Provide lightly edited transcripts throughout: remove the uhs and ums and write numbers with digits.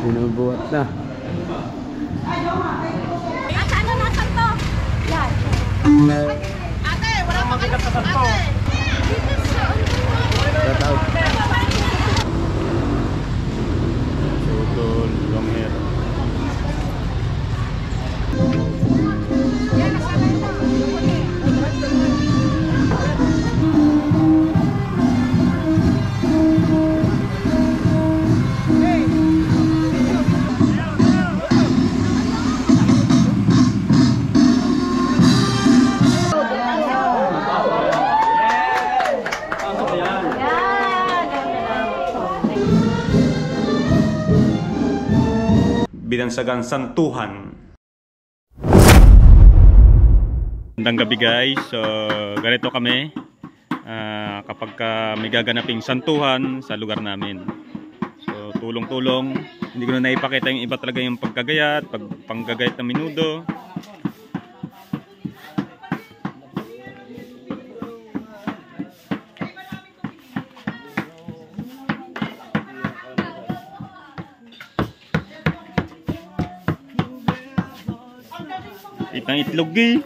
Binubuhat na. Ano na santo? Yan. Ate, wala pa kayo sa santo. Shout out. Sutol, long hair. Yan, nasanay na. Binansagang Santuhan. Magandang gabi guys. So ganito kami kapag may gaganaping santuhan sa lugar namin. So tulong-tulong. Hindi ko na naipakita yung iba talaga yung pagkagayat, panggagayat ng menudo. Itang itlog eh.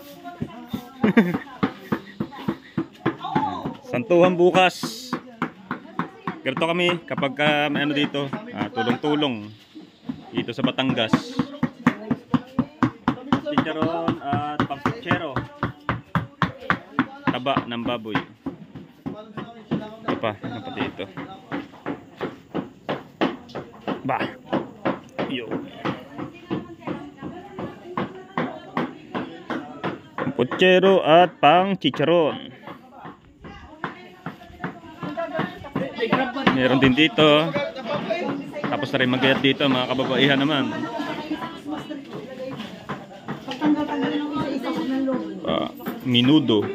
Santuhan bukas. Ganito kami kapag may ano dito, tulong-tulong dito sa Batangas. Chicharon at pangkutsero. Taba ng baboy. Ito pa, napati ito. Ba. Yo. Putsero at pang chicharon. Meron din dito. Tapos na rin magayat dito mga kababaihan naman. Menudo.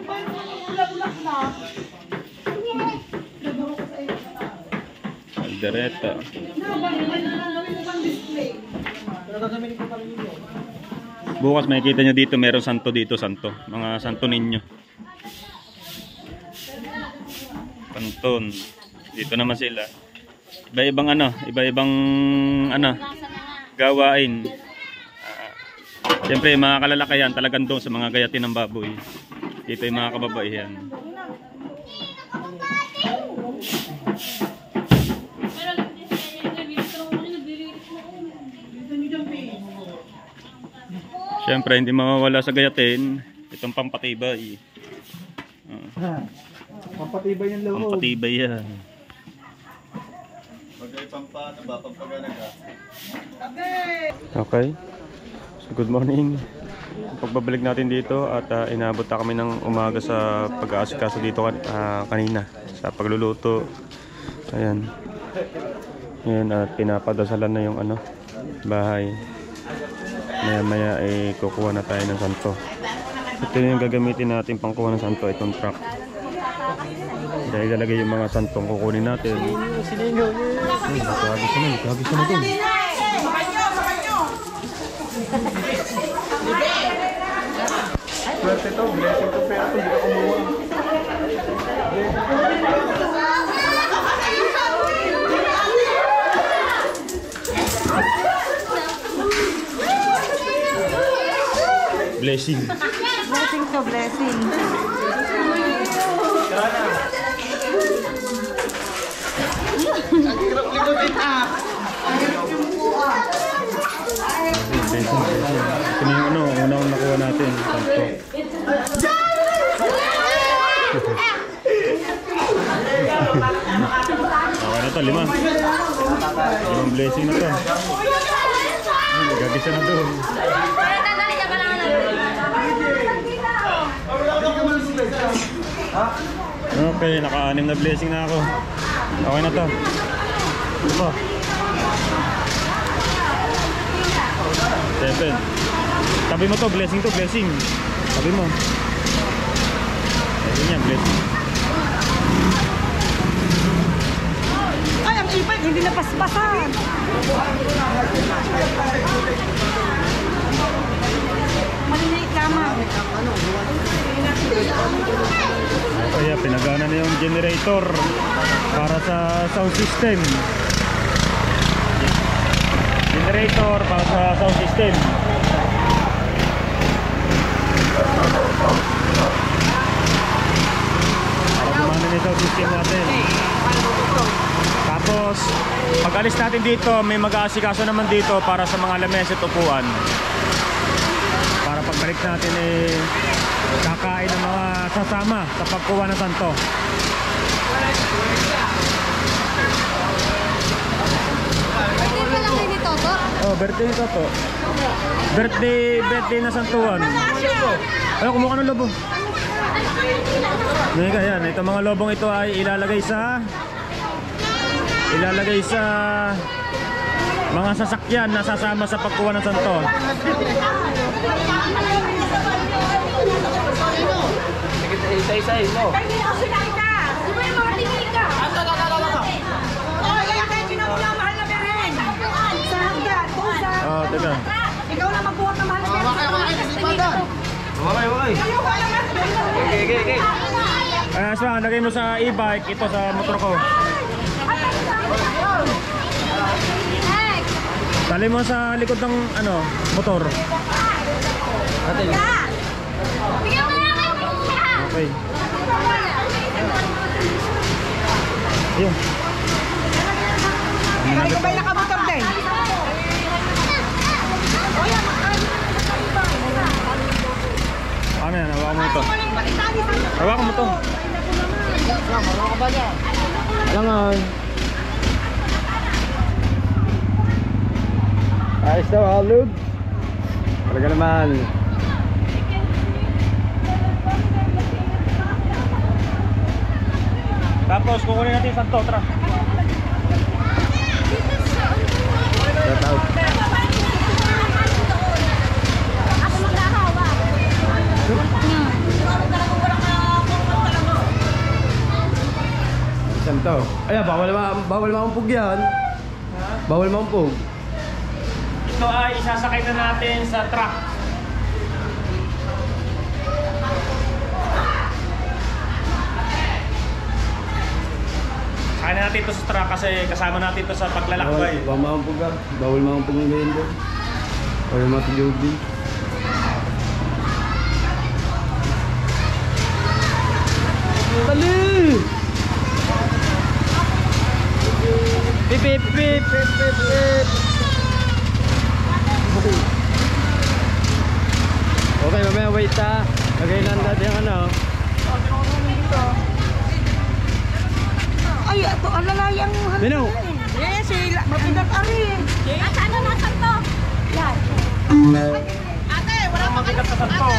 Aldereta. Bukas makikita nyo dito, meron santo dito, santo. Mga santo ninyo. Panton. Dito naman sila. Iba-ibang iba-ibang gawain. Siyempre, mga kalalakayan talagang doon sa mga gayatin ng baboy. Dito yung mga kababaihan. Siyempre, hindi mawawala sa gayatin itong pampatibay. Pampatibay yung loob. Pampatibay yan. Okay. So, good morning. Pagbabalik natin dito at inabot na kami ng umaga sa pag-aasikaso dito kanina sa pagluluto. Ayan. Ayan, at pinapadasalan na yung bahay. Maya ay kukuha na tayo ng santo. Ito yung gagamitin natin pangkuha ng santo, itong truck. Dahil lalagay yung mga santong kukunin natin. Sininyo. Magkagis na dun. Swerte to, blessing to, pero hindi ka kumuha. Blessing. Blessing to blessing. Ito na yung unang nakuha natin. Santo. Okay na to, 5. 5 blessing na to. Gagisa na to. Okay, naka-6 na blessing na ako. Okay na to. Ito pa. 7. Tabi mo to, blessing to, blessing. Tabi mo. Ayun yan, blessing. Ay, ang ipad, hindi napaspasan. Malinait lamang. Kaya pinagana na yung generator para sa sound system. generator para sa sound system. Gumana na yung sound system natin. Tapos pag alis natin dito, may mag-aasikaso naman dito para sa mga lamesa at upuan. Para pagbalik natin kakain ng mga sasama sa pagkuha ng santo. Birthday pa lang ni Toto. Oh, birthday ni Toto. Birthday na santuan. Ayun, kumuha ng lobo. Ngayon yan, itong mga lobong ito ay ilalagay sa mga sasakyan na sasama sa pagkuha ng santo. Isa-isa mo. Oh, teka. Ikaw na magbuhat ng mahal na meron. Okay. Okay. Ay, Asma, lagay mo sa e-bike, ito sa motor ko. Tali mo sa likod ng motor. Okay. Ayun. Ay, kabay nakamotor din. Ano yan? Hawakan mo ito. Hawakan mo ito. Langan. Ayos daw, halog. Talaga naman. Tapos kukunin natin yung santo. Tara. Shout out. Santo. Ay, bawal maumpog yan. Bawal maumpog. Ito ay isasakay na natin sa truck. Sakay na natin ito sa truck kasi kasama natin ito sa paglalakbay. Bawal maumpog yan. Bawal maumpog ng ganyan doon. Bawal matulog din. Tali! Pip, pip, pip, pip, pip, pip. Okay, mamaya wait ha. Lagay lang natin yung Ay, ito ang lalayang Dino! Yes, mapinat ari. Nasaan na santo? Yan. Ate, wala pa kayo sa santo.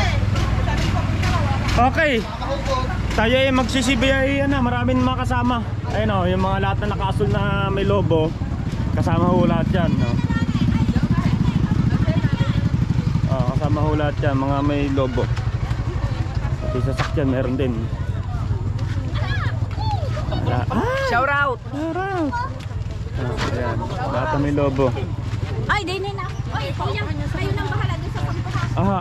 Okay. Tayo ay magsisibiyay maraming mga kasama. Ayun o, yung mga lahat na nakaasul na may lobo. Kasama ho lahat yan. No? Kasama ho lahat yan, mga may lobo. Pati sasakyan meron din. Shout out. Ayan, lahat na may lobo. Ay, day na. Oy, kayo nang bahala dun sa pagpuha. Aha.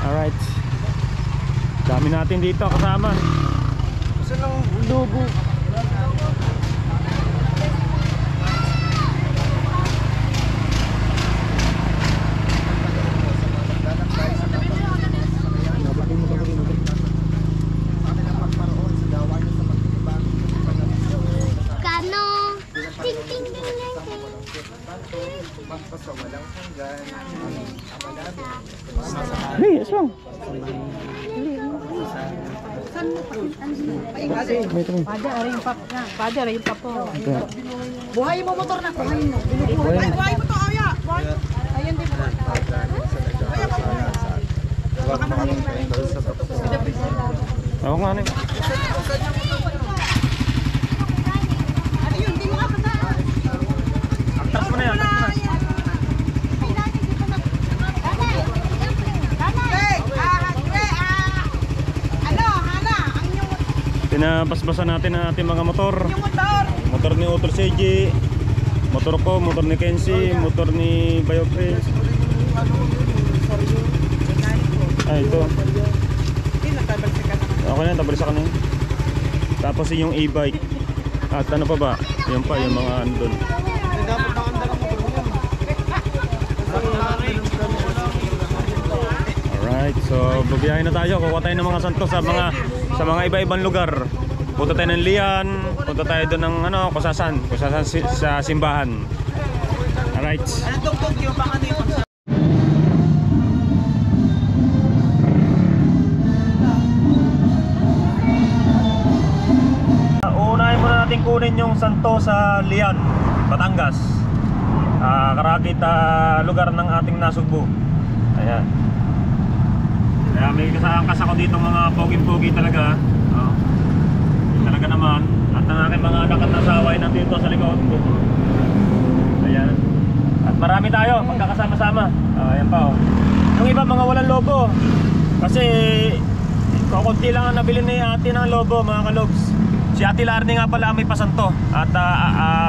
Alright. Dami natin dito kasama. Gusto ng lobo. Kano? Ting ting ting ting. Hey, aswang. Pada rin pa po. Buhay mo motor na. Buhay mo. Buhay mo to, Aya. Ayun din po. Ako nga rin. Ayun, di mo ako na. Atras mo na yan. Pinabasbasan natin ang ating mga motor. Motor ni Otto CJ, motor ko, motor ni Kenzie, motor ni Bioprince. Ay, ito. Okay na, tabalik sa kanin. Tapos yung e-bike. At ano pa ba? Yung pa, yung mga andon. Babiyahin na tayo, kukuha tayo ng mga santo sa mga iba-ibang lugar. Punta tayo ng Lian, punta tayo doon ng ano, kusasan sa simbahan. Alright. Ano tugtog yung baka dito? Unahin muna natin kunin yung santo sa Lian, Batangas. Karakit lugar ng ating Nasugbu. Ayan. Kaya may kasangkas ako dito mga pogi-pogi talaga. Talaga naman. At ang aking mga anak at asawa ay nandito sa likod ko. Ayan. At marami tayo magkakasama-sama. Ayan pa oh. Yung iba mga walang lobo. Kasi kukunti lang ang nabili ni ate ng lobo mga kalogs. Si Ate Larnie nga pala may pasanto. At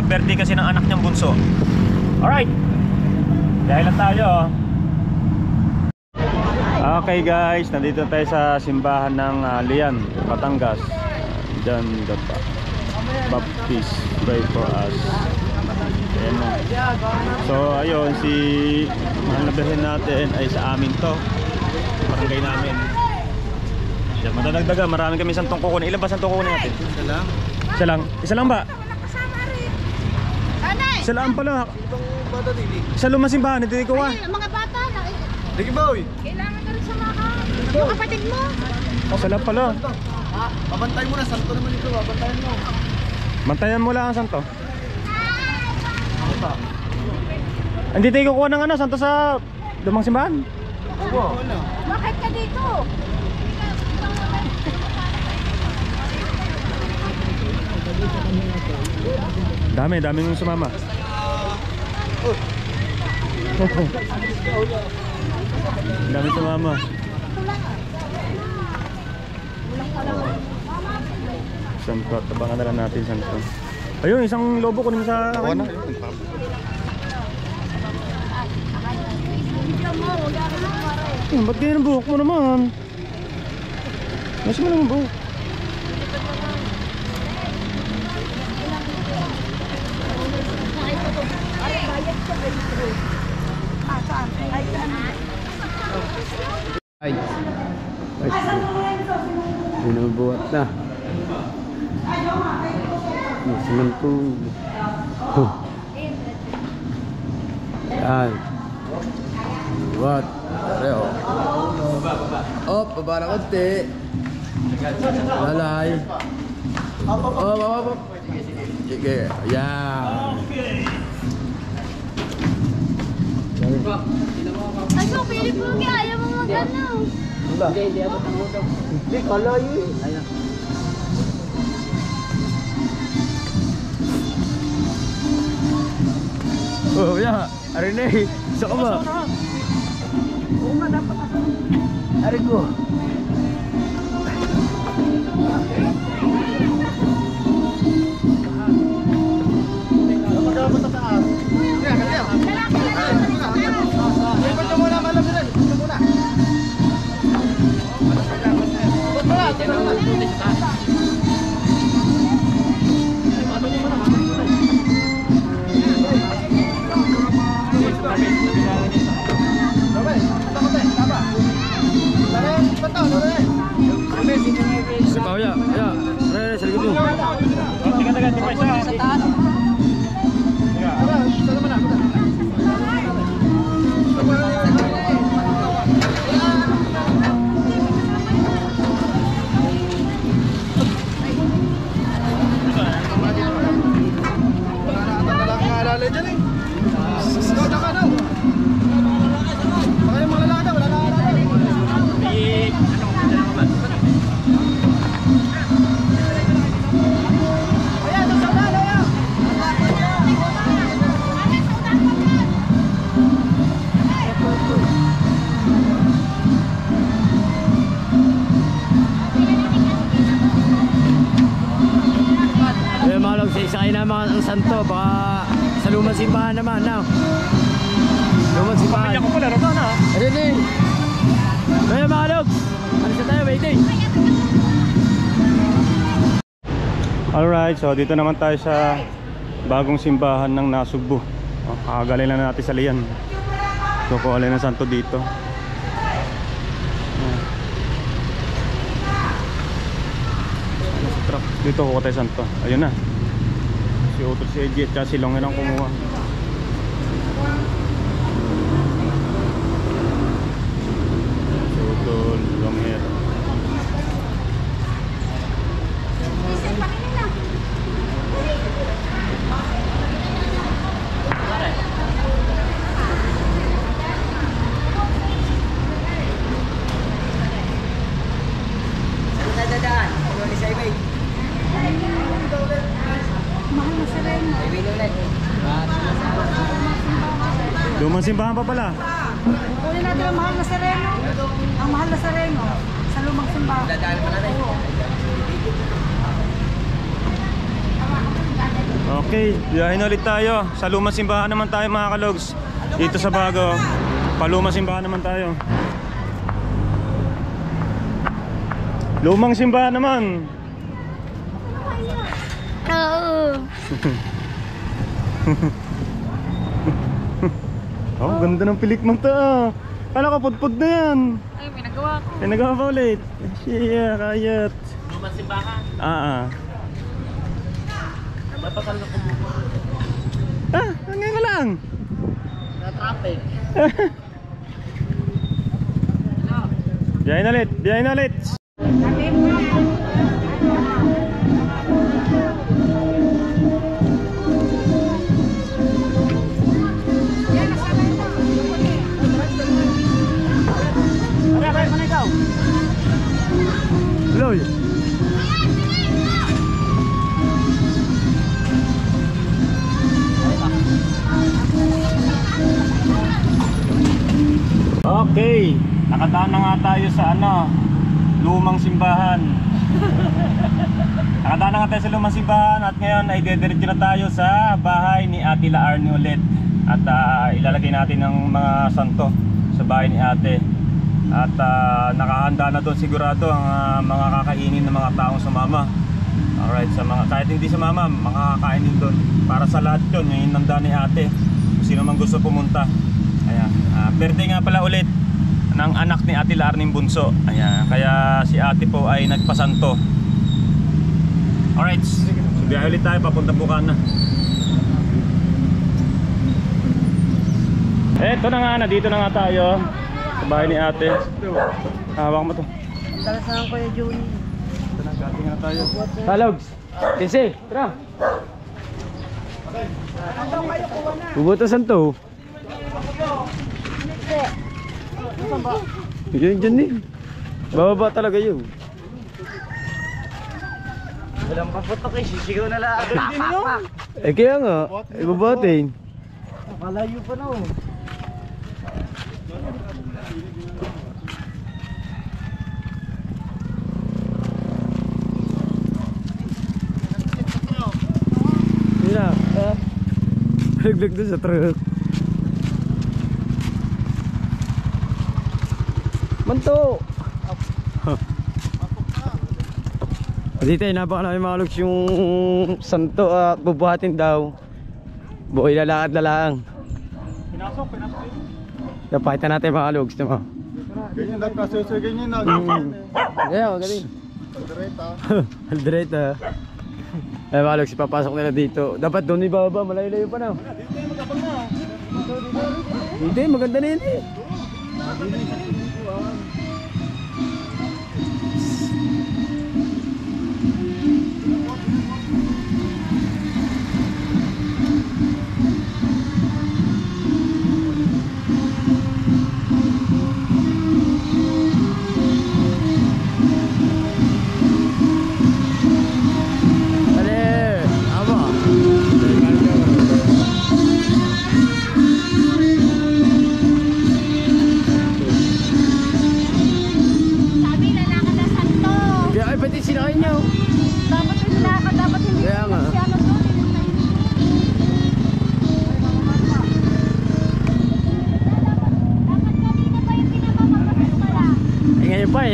birthday kasi ng anak niyang bunso. Alright. Dahil lang tayo oh. Okay guys, nandito tayo sa simbahan ng Lian, Batangas. John the Baptist, pray for us. Ayan na. So ayun, si mahal na birhen natin ay sa amin to, barangay namin. Diyan, madadagdagan, marami kami santong kukunin. Ilan ba santong kukunin natin? Isa lang. Isa lang? Isa lang ba? Isa lang pala. Sa lumang simbahan, hindi ko Mga bata, Sige boy! kailangan na rin samahan. Yung kapatid mo. Isa lang pala. Babantay mo na, santo naman ito, babantayan mo. Mantayan mo lang ang santo. Hindi tayo kukuha ng ano, santo sa lumang simbahan. Bakit ka dito? Daming sumama. Dami sumama. Santo, tabangan na lang natin santo. Ayun, isang lobo kunin mo sa akin. Ba't ganyan ang buhok mo naman? Nasa mo lang ang buhok. Ay. Binubuhat na. Semento. Yan. Buhat. Pareho. Op, baba na konti. Lalay. Op. Sige. Yan. Ano, pili po nga, ayaw mo mag-ano. Hindi ako tangutang. Hindi, kalayo eh. Ayan. Oh, ya. Arine, isa ka ba? Oo nga, dapat ako. Ari ko. Sipaw ya, ya. Re, sa likod mo. Tiga, di pa isa. Sa taas. Isakay naman ang santo, baka sa lumang simbahan naman, no? Lumang simbahan. Pamilya ko pala, Rosa na. Ayun eh. Kaya mga logs, alis na tayo, waiting. Alright, so dito naman tayo sa bagong simbahan ng Nasugbu. Kagaling na natin sa Lian. So kuhalin ng santo dito. Dito kuha tayo santo. Ayun na. Si Utol, si Eji at saka si Long ang kumuha. Si Utol, Long Air. Nadadaan. Ano ni Saibay? Mahal na sila yun. Saibay ulit. Lumang simbahan pa pala. Kunin natin ang mahal na sereno. Ang mahal na sereno sa lumang simbahan. Dadaan mo na rin. Okay, biyahin ulit tayo. Sa lumang simbahan naman tayo mga kalogs. Dito sa bago. Palumang simbahan naman tayo. Lumang simbahan naman. Oo. Oh, ganda ng pilikman to ah. Kala ka pudpud na yan. Ay, may nagawa ko. May nagawa pa ulit. Siya, kayat. Lumang simbahan. Napapasal na kumuha. Hanggang ko lang. Na-traffic. Biyahin ulit, biyahin ulit. Loy. Okay, nakadaan na nga tayo sa lumang simbahan. Nakadaan na nga tayo sa lumang simbahan at ngayon ay dediretso na tayo sa bahay ni Ate Laarne ulit. At ilalagay natin ang mga santo sa bahay ni Ate. At nakahanda na doon sigurado ang mga kakainin ng mga taong sumama. Alright, sa mga kahit hindi sumama, makakainin doon. Para sa lahat yun, yung inanda ni Ate. Kung sino man gusto pumunta. Ayan, birthday nga pala ulit ng anak ni Ate Laarne bunso. Ayan, kaya si Ate po ay nagpasanto. Alright, so biyahe ulit tayo papunta Bukana. Eto na nga, dito na nga tayo sa bahay ni Ate. Hawak mo to. Talasahan ko yung Juni. Ito na, gating na tayo. Halogs. Kinsi, tara. Bubutosan to. Yun dyan eh. Bababa talaga yun. Walang paputok eh. Sisigaw na lang. Eh kaya nga, ibabatin. Malayo pa na oh. Yun na. Laglag doon sa truck. Manto! Dito ay napaka namin mga logs yung santo at bubuhatin daw. Buhay lalakad na lang. Pinasok. Napakita natin mga logs, diba? Ganyan daw kasi ganyan na. Kaya magaling. Aldereta. Ay mga logs, ipapasok nila dito. Dapat doon ibaba, malayo-layo pa na. Hindi, maganda na yun eh.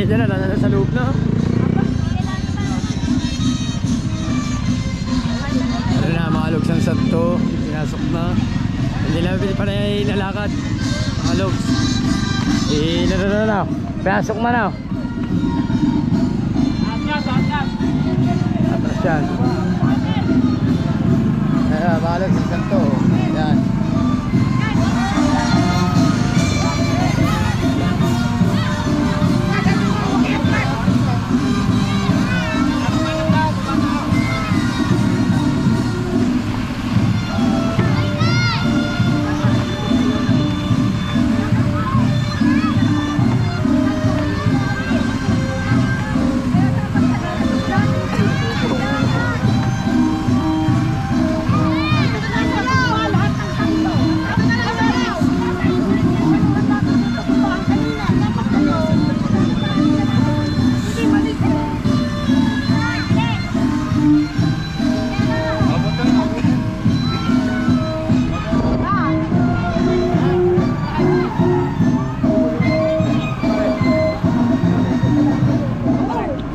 Diyan na, nasa loob na. Ano na, mga logs ang santo. Pinasok na. Hindi na pa na nalakad. Mga logs. Na. Pinasok na na. Atras. yan. Ayan, mga Alogs, sa Santo. Ayan.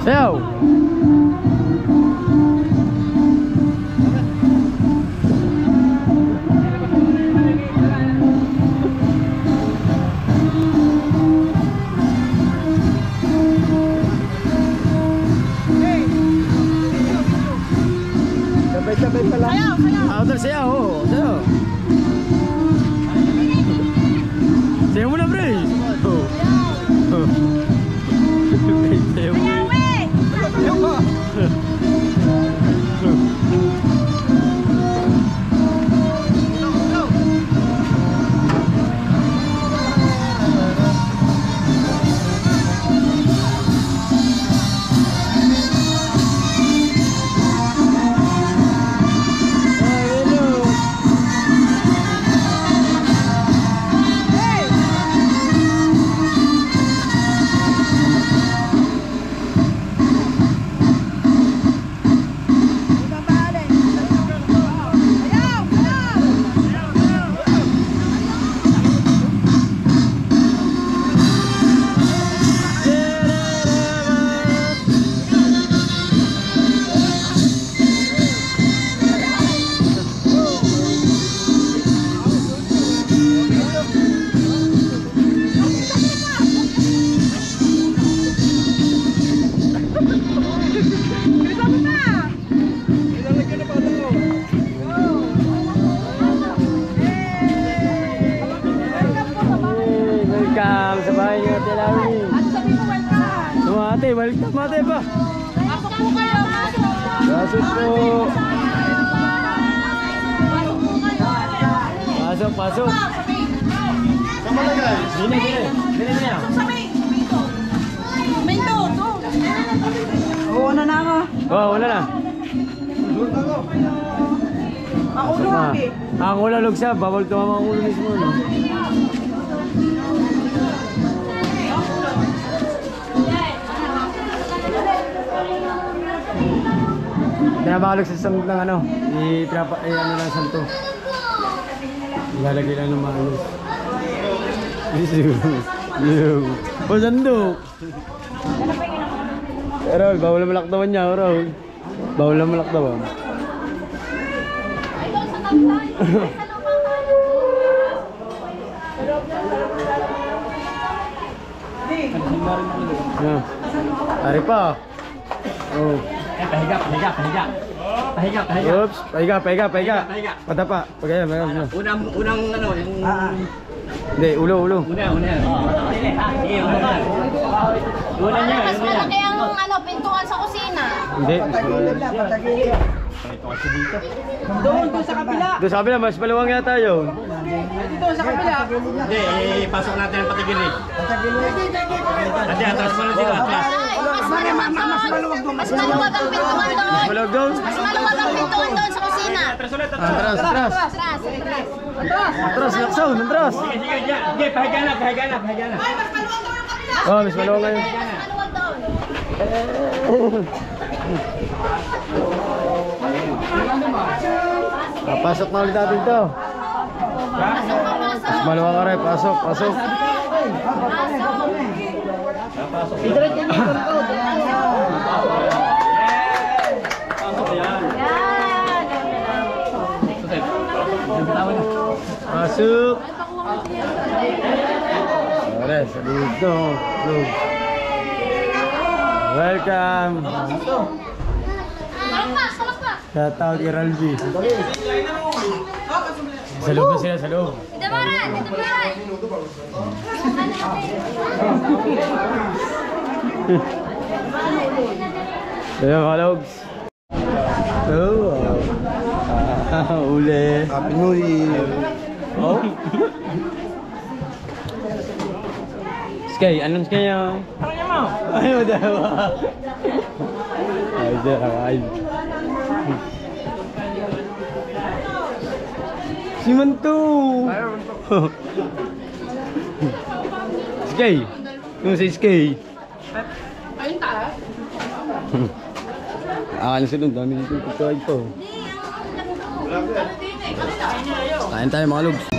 Sayaw! Sabay-sabay pala. Sayaw, sayaw! Oo, sayaw! Sayaw mo na, pre! Oo. Sayaw mo. Ate, welcome ate ba? Pasok po kayo, pasok. Pasok po. Pasok, pasok. Sama na guys. Dine. Sa Minto. Oo, na ako. Oh, wala na. Ako na, Abi. Ako na lugsa, bawal tumama ang ulo mismo, no? Pinabalog sa santo ng ano, ano lang santo. Ilalagay lang ng maayos. O sandok. Erol, bawal na malaktawan niya, Erol. Bawal na malaktawan. Ari pa. Oh. Pahiga. Oops, pahiga. Patapa. Pagaya, meron. Unang ano, yung... Hindi, ulo. Una. Sige, una niya. Mas malaki ang pintuan sa kusina. Hindi. Doon sa kabila. Doon sa kabila, mas maluwang yata yun. Dito sa kabila. Hindi, pasok natin ang patigilid. Ate, atras mo na sila, atras. Mas maluwag ang pintuan doon. Mas maluwag doon? Mas maluwag ang pintuan doon sa kusina. Atras. Atras, laksaw, atras. Sige, pahiga na. Oh, mas maluwang ngayon. Mas maluwag doon. Pasok na ulit natin to. Mas maluwang ka rin, pasok. Pasok. Ore, sa dito. Welcome. Tara pa. Shout out kay Ralby. Sa loob na sila, sa loob. Dito Maran! Dito Maran! Ayan mga logs. Oh, uli. Happy New Year. Oh. Sky, anong Sky niya? Ayaw daw. Ay, ay. Si Manto. Sky. Yung si Sky. Ayun tayo. Akala sila, dami dito yung pagkain to. Kain tayo mga logs.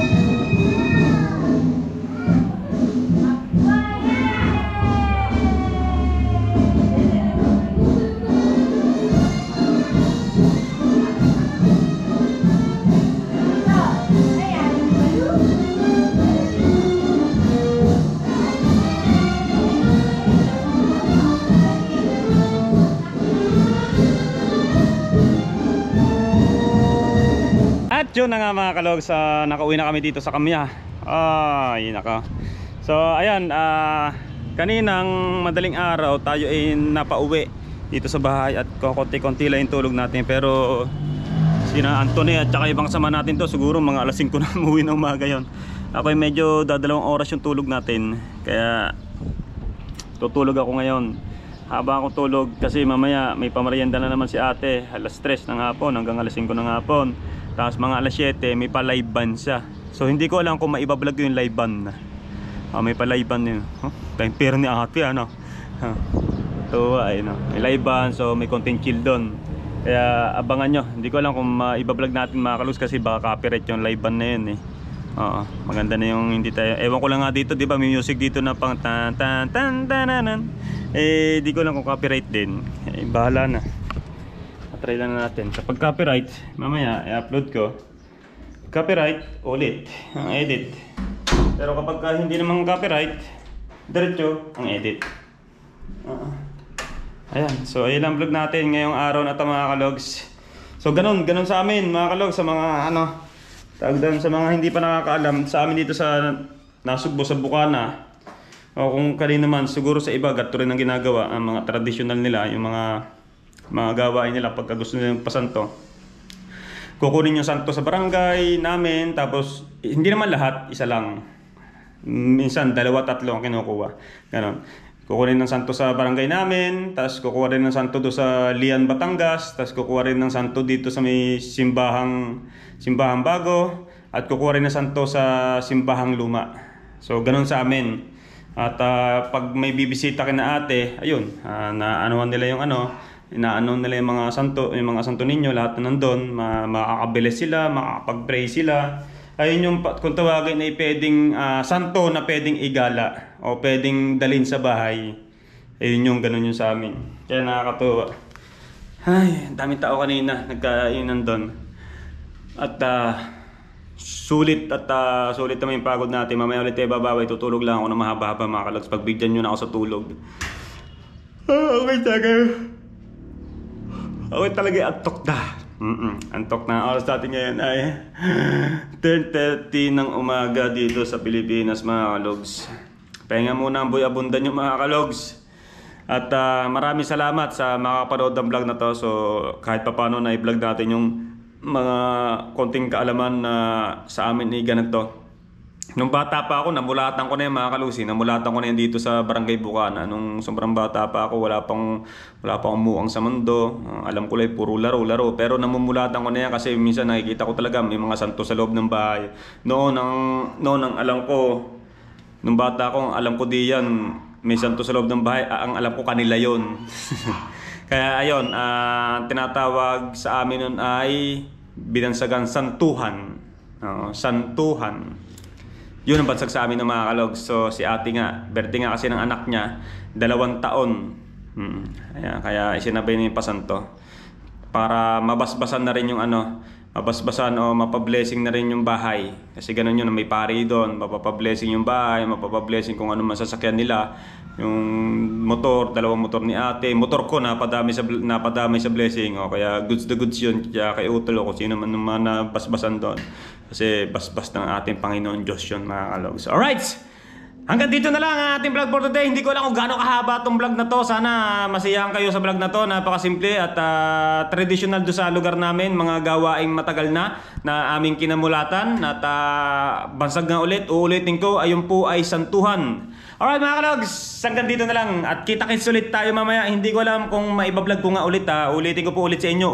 At yun na nga mga kalogs, nakauwi na kami dito sa Kamya. Ay naka. So ayan, kaninang madaling araw tayo ay napauwi dito sa bahay at konti-konti lang yung tulog natin. Pero sina Anthony at saka ibang sama natin to, siguro mga alas 5 na umuwi ng umaga yon. Ako ay medyo dadalawang oras yung tulog natin, kaya tutulog ako ngayon. Habang ako tulog kasi mamaya may pamarienda na naman si ate, alas 3 ng hapon hanggang alas 5 ng hapon. Tapos mga alas 7 may pa live band siya. So hindi ko alam kung maibablog yung live band na. May pa live band yun. Time pair ni ate ano. Ito ay no. May live band, so may content chill doon. Kaya abangan nyo. Hindi ko alam kung maibablog natin mga kalus kasi baka copyright yung live band na yun eh. Oo, maganda na yung hindi tayo. Ewan ko lang nga dito, 'di ba? May music dito na pang tan tan tan tananan. Di ko lang kung copyright din. Bahala na. Try lang natin. Kapag copyright, mamaya i-upload ko. Copyright, ulit ang edit. Pero kapag hindi naman copyright, diretso ang edit. Ayan, so ayun ang vlog natin ngayong araw na ito mga kalogs. So ganun sa amin mga kalogs, sa mga ano, tawag doon sa mga hindi pa nakakaalam, sa amin dito sa Nasugbo sa Bukana. O kung kanina naman, siguro sa iba, gato rin ang ginagawa, ang mga traditional nila, yung mga gawain nila pagka gusto nilang pasanto. Kukunin yung santo sa barangay namin, tapos hindi naman lahat, isa lang. Minsan 2-3 ang kinukuha. Ganon. Kukunin ng santo sa barangay namin, tapos kukuha rin ng santo do sa Lian, Batangas, tapos kukuha rin ng santo dito sa may simbahang bago, at kukuha rin ng santo sa simbahang luma. So ganon sa amin. At pag may bibisita kina ate, ayun, naanuhan nila yung ano, inaano nila yung mga santo ninyo, lahat na nandun, makakabilis sila, makakapag-pray sila. Ayun yung kung tawagin ay pwedeng santo na pwedeng igala o pwedeng dalhin sa bahay. Ayun yung ganun yung sa amin. Kaya nakakatuwa. Ay, daming tao kanina nagkainan doon. At sulit naman yung pagod natin. Mamaya ulit tayo babaway, tutulog lang ako na mahaba-haba mga kalogs. Pagbigyan nyo na ako sa tulog. Okay, tagay. Okay talaga, antok na. Antok na. Oras natin ngayon ay 10:30 ng umaga dito sa Pilipinas mga kalogs. Pahinga muna ang boy abundan yung mga kalogs. At maraming salamat sa makakapanood ng vlog na to. So kahit papano na i-vlog natin yung mga konting kaalaman na sa amin ay ganito. Nung bata pa ako, namulatan ko na yung mga kalusi. Namulatan ko na yan dito sa Barangay Bukana. Nung sobrang bata pa ako, wala pang umuang sa mundo. Alam ko lang, puro laro. Pero namumulatan ko na yan kasi minsan nakikita ko talaga may mga santo sa loob ng bahay. Noon ang alam ko, nung bata ko, alam ko di yan, may santo sa loob ng bahay. Ang alam ko kanila yon. Kaya ayun, tinatawag sa amin nun ay binansagan santuhan. Santuhan. Yun ang bansag sa amin ng mga kalogs. So si ate nga, birthday nga kasi ng anak niya, 2 taon. Kaya isinabay niya yung pasanto. Para mabasbasan na rin yung ano, mabasbasan o mapablessing na rin yung bahay. Kasi ganun yun, may pari doon, mapapablessing yung bahay, mapapablessing kung ano man sasakyan nila. Yung motor, dalawang motor ni ate, motor ko napadami sa blessing. O kaya goods the goods yun, kaya kay Utol o kung sino man naman nabasbasan doon. Kasi basbas ng ating Panginoon Diyos yun, mga kalogs. Alright! Hanggang dito na lang ang ating vlog for today. Hindi ko alam kung gaano kahaba itong vlog na to. Sana masiyahan kayo sa vlog na to. Napakasimple at traditional do sa lugar namin. Mga gawaing matagal na aming kinamulatan. At bansag nga ulit, uulitin ko, ayun po ay santuhan. Alright mga kalogs, hanggang dito na lang. At kita-kits ulit tayo mamaya. Hindi ko alam kung maibablog ko nga ulit Ulitin ko po ulit sa inyo.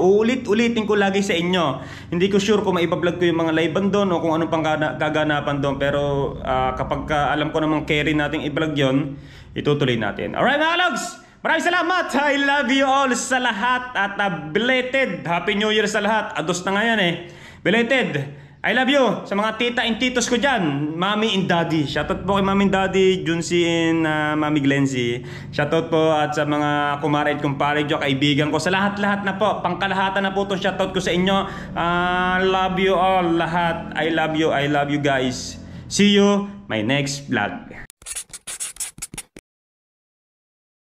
Ulitin ko lagi sa inyo. Hindi ko sure kung maibablog ko yung mga live doon o kung anong pang kaganapan doon. Pero kapag alam ko namang carry natin i-vlog yun, itutuloy natin. Alright mga kalogs, maraming salamat. I love you all sa lahat. At belated Happy New Year sa lahat. Ados na nga yan Belated I love you sa mga tita and titos ko dyan. Mami and daddy. Shoutout po kay mami and daddy, Junsi and mami Glency. Shoutout po at sa mga kumare at kumpare dyan, kaibigan ko. Sa lahat-lahat na po, pangkalahatan na po itong shoutout ko sa inyo. Love you all lahat. I love you guys. See you my next vlog.